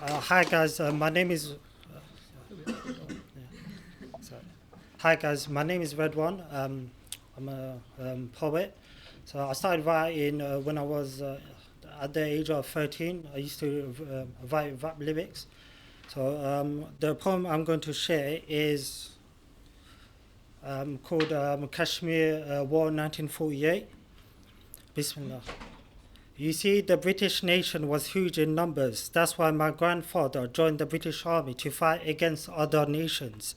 Hi guys, my name is. Sorry. Hi guys, my name is Red One. I'm a poet. So I started writing when I was at the age of 13. I used to write rap lyrics. So the poem I'm going to share is called Kashmir War 1948. Bismillah. You see, the British nation was huge in numbers. That's why my grandfather joined the British Army to fight against other nations.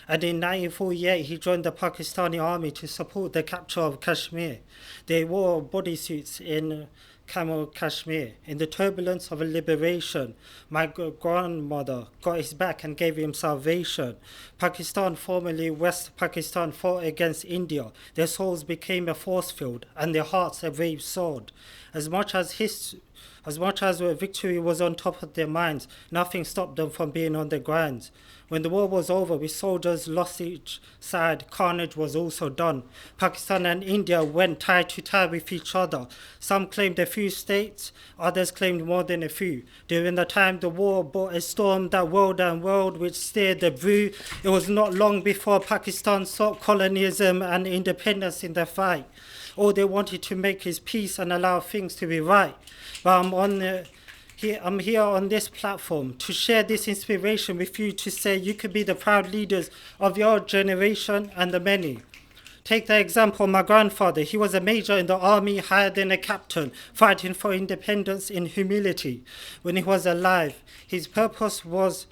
And in 1948, he joined the Pakistani army to support the capture of Kashmir. They wore bodysuits in Camel Kashmir. In the turbulence of a liberation, my grandmother got his back and gave him salvation. Pakistan, formerly West Pakistan, fought against India. Their souls became a force field and their hearts a brave sword. As much as victory was on top of their minds, nothing stopped them from being on the ground. When the war was over, with soldiers lost each side, carnage was also done. Pakistan and India went tie to tie with each other. Some claimed a few states, others claimed more than a few. During the time the war brought a storm that whirled and whirled, which stirred the brew. It was not long before Pakistan sought colonialism and independence in the fight. All they wanted to make is peace and allow things to be right. But I'm here on this platform to share this inspiration with you, to say you could be the proud leaders of your generation and the many. Take the example of my grandfather. He was a major in the army, higher than a captain, fighting for independence in humility. When he was alive, his purpose was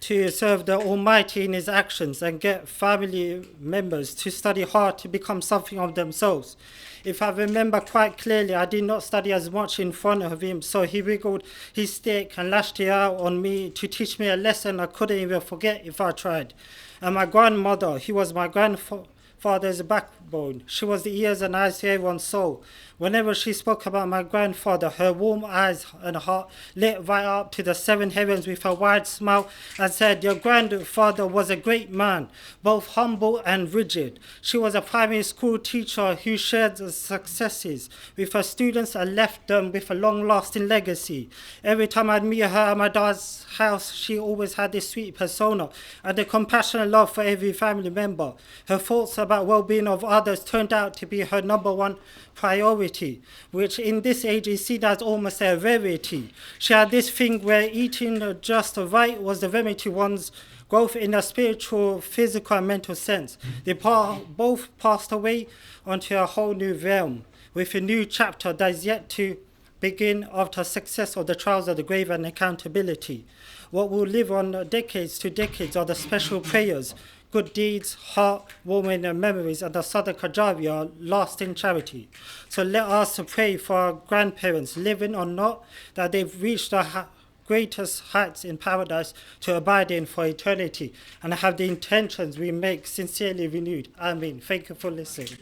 to serve the Almighty in his actions and get family members to study hard to become something of themselves. If I remember quite clearly, I did not study as much in front of him, so he wiggled his stick and lashed it out on me to teach me a lesson I couldn't even forget if I tried. And my grandmother, he was my grandfather's backbone. She was the ears and eyes to everyone's soul. Whenever she spoke about my grandfather, her warm eyes and heart lit right up to the seven heavens with a wide smile and said, "Your grandfather was a great man, both humble and rigid." She was a primary school teacher who shared the successes with her students and left them with a long-lasting legacy. Every time I'd meet her at my dad's house, she always had this sweet persona and a compassionate love for every family member. Her thoughts about well-being of others turned out to be her number one priority, which in this age is seen as almost a rarity. She had this thing where eating just right was the remedy to one's growth in a spiritual, physical, and mental sense. They both passed away onto a whole new realm, with a new chapter that is yet to begin after success of the trials of the grave and accountability. What will live on decades to decades are the special prayers, good deeds, heartwarming memories, and the Sadaqah Jariyah, lasting charity. So let us pray for our grandparents, living or not, that they've reached the greatest heights in paradise to abide in for eternity, and have the intentions we make sincerely renewed. Ameen. Thank you for listening.